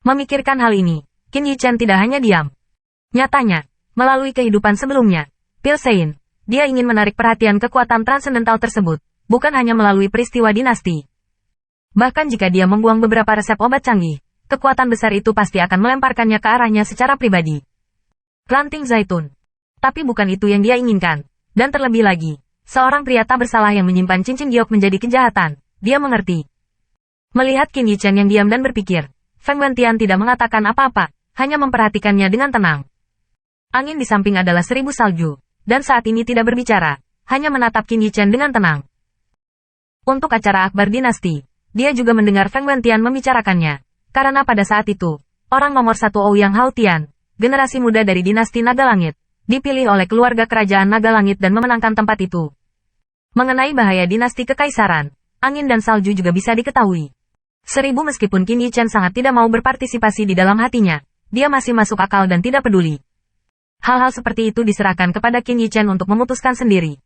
Memikirkan hal ini, Qin Yichen tidak hanya diam. Nyatanya, melalui kehidupan sebelumnya, Pilsein, dia ingin menarik perhatian kekuatan transendental tersebut, bukan hanya melalui peristiwa dinasti. Bahkan jika dia membuang beberapa resep obat canggih, kekuatan besar itu pasti akan melemparkannya ke arahnya secara pribadi. Ranting zaitun. Tapi bukan itu yang dia inginkan. Dan terlebih lagi, seorang pria tak bersalah yang menyimpan cincin giok menjadi kejahatan. Dia mengerti. Melihat Qin Yichen yang diam dan berpikir, Feng Wentian tidak mengatakan apa-apa, hanya memperhatikannya dengan tenang. Angin di samping adalah 1000 salju, dan saat ini tidak berbicara, hanya menatap Qin Yichen dengan tenang. Untuk acara akbar dinasti, dia juga mendengar Feng Wentian membicarakannya, karena pada saat itu, orang nomor 1 Ouyang Haotian, generasi muda dari dinasti Naga Langit, dipilih oleh keluarga kerajaan Naga Langit dan memenangkan tempat itu. Mengenai bahaya dinasti kekaisaran, angin dan salju juga bisa diketahui. 1000 meskipun Qin Yichen sangat tidak mau berpartisipasi di dalam hatinya, dia masih masuk akal dan tidak peduli. Hal-hal seperti itu diserahkan kepada Qin Yichen untuk memutuskan sendiri.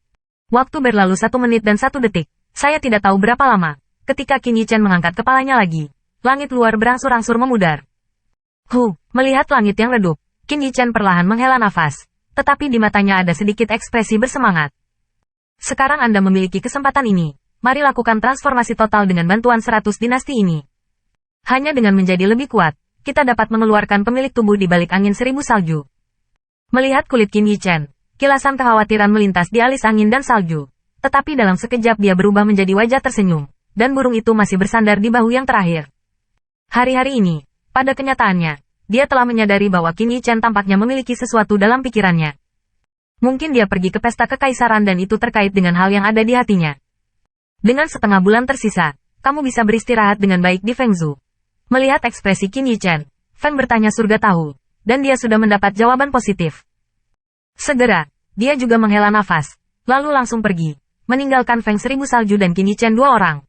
Waktu berlalu 1 menit dan 1 detik, saya tidak tahu berapa lama, ketika Qin Yichen mengangkat kepalanya lagi, langit luar berangsur-angsur memudar. Melihat langit yang redup, Qin Yichen perlahan menghela nafas, tetapi di matanya ada sedikit ekspresi bersemangat. Sekarang Anda memiliki kesempatan ini. Mari lakukan transformasi total dengan bantuan 100 dinasti ini. Hanya dengan menjadi lebih kuat, kita dapat mengeluarkan pemilik tubuh di balik angin 1000 salju. Melihat kulit Qin Yichen, kilasan kekhawatiran melintas di alis angin dan salju. Tetapi dalam sekejap dia berubah menjadi wajah tersenyum, dan burung itu masih bersandar di bahu yang terakhir. Hari-hari ini, pada kenyataannya, dia telah menyadari bahwa Qin Yichen tampaknya memiliki sesuatu dalam pikirannya. Mungkin dia pergi ke pesta kekaisaran dan itu terkait dengan hal yang ada di hatinya. Dengan setengah bulan tersisa, kamu bisa beristirahat dengan baik di Fengzhou. Melihat ekspresi Qin Yichen, Feng bertanya surga tahu, dan dia sudah mendapat jawaban positif. Segera, dia juga menghela nafas, lalu langsung pergi, meninggalkan Feng 1000 salju dan Qin Yichen 2 orang.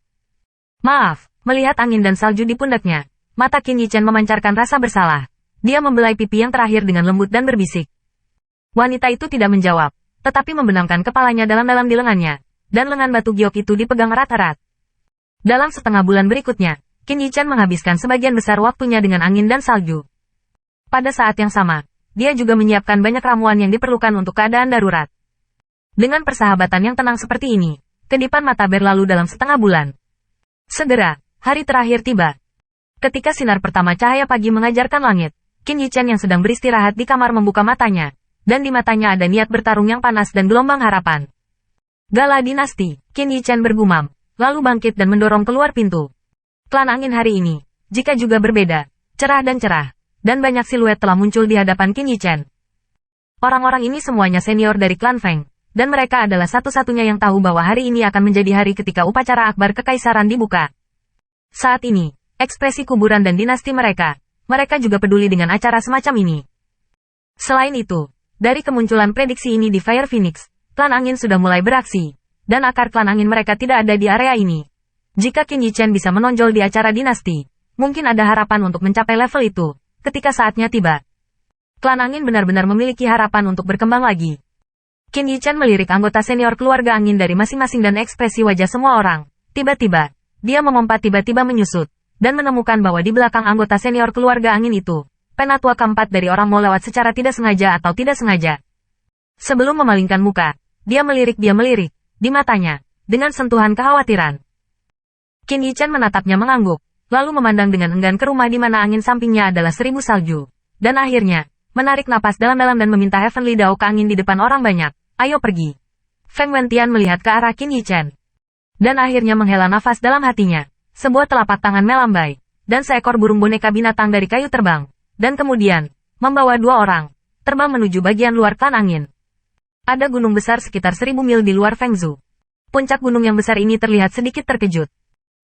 Maaf, melihat angin dan salju di pundaknya, mata Qin Yichen memancarkan rasa bersalah. Dia membelai pipi yang terakhir dengan lembut dan berbisik. Wanita itu tidak menjawab, tetapi membenamkan kepalanya dalam-dalam di lengannya. Dan lengan batu giok itu dipegang erat-erat. Dalam setengah bulan berikutnya, Qin Yichen menghabiskan sebagian besar waktunya dengan angin dan salju. Pada saat yang sama, dia juga menyiapkan banyak ramuan yang diperlukan untuk keadaan darurat. Dengan persahabatan yang tenang seperti ini, kedipan mata berlalu dalam setengah bulan. Segera, hari terakhir tiba. Ketika sinar pertama cahaya pagi mengajarkan langit, Qin Yichen yang sedang beristirahat di kamar membuka matanya, dan di matanya ada niat bertarung yang panas dan gelombang harapan. Gala dinasti, Qin Yichen bergumam, lalu bangkit dan mendorong keluar pintu. Klan angin hari ini, jika juga berbeda, cerah, dan banyak siluet telah muncul di hadapan Qin Yichen. Orang-orang ini semuanya senior dari klan Feng, dan mereka adalah satu-satunya yang tahu bahwa hari ini akan menjadi hari ketika upacara akbar kekaisaran dibuka. Saat ini, ekspresi kuburan dan dinasti mereka juga peduli dengan acara semacam ini. Selain itu, dari kemunculan prediksi ini di Fire Phoenix, klan angin sudah mulai beraksi, dan akar klan angin mereka tidak ada di area ini. Jika Qin Yichen bisa menonjol di acara dinasti, mungkin ada harapan untuk mencapai level itu, ketika saatnya tiba. Klan angin benar-benar memiliki harapan untuk berkembang lagi. Qin Yichen melirik anggota senior keluarga angin dari masing-masing dan ekspresi wajah semua orang. Tiba-tiba, dia memompat tiba-tiba menyusut, dan menemukan bahwa di belakang anggota senior keluarga angin itu, penatua keempat dari orang mau lewat secara tidak sengaja atau tidak sengaja. Sebelum memalingkan muka, dia melirik, di matanya, dengan sentuhan kekhawatiran. Qin Yichen menatapnya mengangguk, lalu memandang dengan enggan ke rumah di mana angin sampingnya adalah 1000 salju. Dan akhirnya, menarik napas dalam-dalam dan meminta Heavenly Dao ke angin di depan orang banyak, ayo pergi. Feng Wentian melihat ke arah Qin Yichen. Dan akhirnya menghela nafas dalam hatinya, sebuah telapak tangan melambai, dan seekor burung boneka binatang dari kayu terbang, dan kemudian, membawa 2 orang, terbang menuju bagian luar klan angin. Ada gunung besar sekitar 1000 mil di luar Fengzhou. Puncak gunung yang besar ini terlihat sedikit terkejut.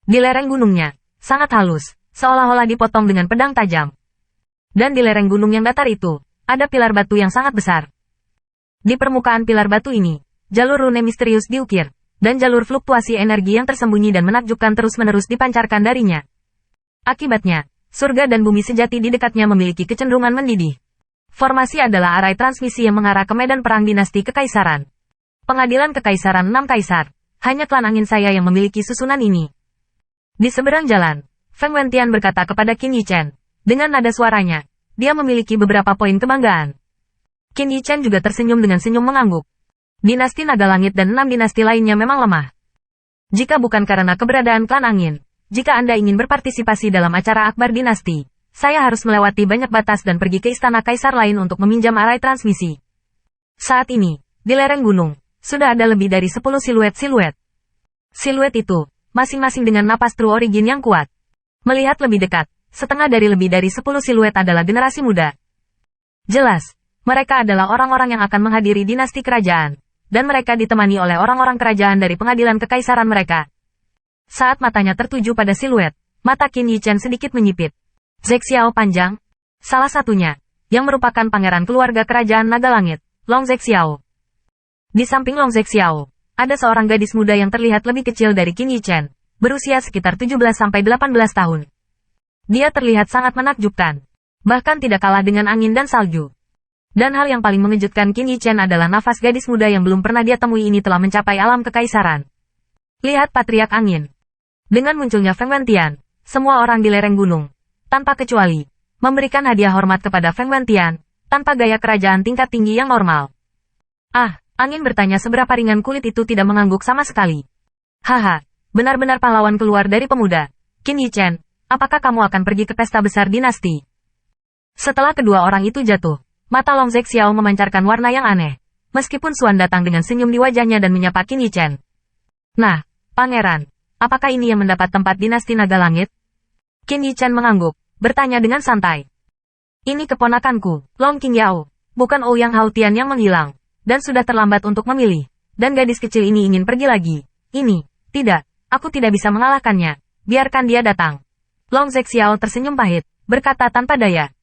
Di lereng gunungnya, sangat halus, seolah-olah dipotong dengan pedang tajam. Dan di lereng gunung yang datar itu, ada pilar batu yang sangat besar. Di permukaan pilar batu ini, jalur rune misterius diukir, dan jalur fluktuasi energi yang tersembunyi dan menakjubkan terus-menerus dipancarkan darinya. Akibatnya, surga dan bumi sejati di dekatnya memiliki kecenderungan mendidih. Formasi adalah arai transmisi yang mengarah ke medan perang dinasti kekaisaran. Pengadilan kekaisaran 6 kaisar. Hanya klan angin saya yang memiliki susunan ini. Di seberang jalan, Feng Wentian berkata kepada Qin Yichen, Dengan nada suaranya, dia memiliki beberapa poin kebanggaan. Qin Yichen juga tersenyum dengan senyum mengangguk. Dinasti Naga Langit dan 6 dinasti lainnya memang lemah. Jika bukan karena keberadaan klan angin, jika Anda ingin berpartisipasi dalam acara Akbar Dinasti, saya harus melewati banyak batas dan pergi ke istana kaisar lain untuk meminjam arai transmisi. Saat ini, di lereng gunung, sudah ada lebih dari 10 siluet-siluet. Siluet itu, masing-masing dengan napas True Origin yang kuat. Melihat lebih dekat, setengah dari lebih dari 10 siluet adalah generasi muda. Jelas, mereka adalah orang-orang yang akan menghadiri dinasti kerajaan, dan mereka ditemani oleh orang-orang kerajaan dari pengadilan kekaisaran mereka. Saat matanya tertuju pada siluet, mata Qin Yichen sedikit menyipit. Zhe Xiao panjang, salah satunya, yang merupakan pangeran keluarga kerajaan Naga Langit, Long Zhe Xiao. Di samping Long Zhe Xiao, ada seorang gadis muda yang terlihat lebih kecil dari Qin Yichen, berusia sekitar 17-18 tahun. Dia terlihat sangat menakjubkan, bahkan tidak kalah dengan angin dan salju. Dan hal yang paling mengejutkan Qin Yichen adalah nafas gadis muda yang belum pernah dia temui ini telah mencapai alam kekaisaran. Lihat Patriark Angin. Dengan munculnya Feng Wentian, semua orang di lereng gunung, tanpa kecuali, memberikan hadiah hormat kepada Feng Wentian, tanpa gaya kerajaan tingkat tinggi yang normal. Ah, Angin bertanya seberapa ringan kulit itu tidak mengangguk sama sekali. Haha, benar-benar pahlawan keluar dari pemuda. Qin Yichen, apakah kamu akan pergi ke pesta besar dinasti? Setelah kedua orang itu jatuh, mata Long Zhe Xiao memancarkan warna yang aneh. Meskipun Xuan datang dengan senyum di wajahnya dan menyapa Qin Yichen. Nah, pangeran, apakah ini yang mendapat tempat dinasti Naga Langit? Qin Yichen mengangguk, bertanya dengan santai. Ini keponakanku, Long Qingyao, bukan Ouyang Haotian yang menghilang, dan sudah terlambat untuk memilih. Dan gadis kecil ini ingin pergi lagi. Ini, tidak, aku tidak bisa mengalahkannya. Biarkan dia datang. Long Zhe Xiao tersenyum pahit, berkata tanpa daya.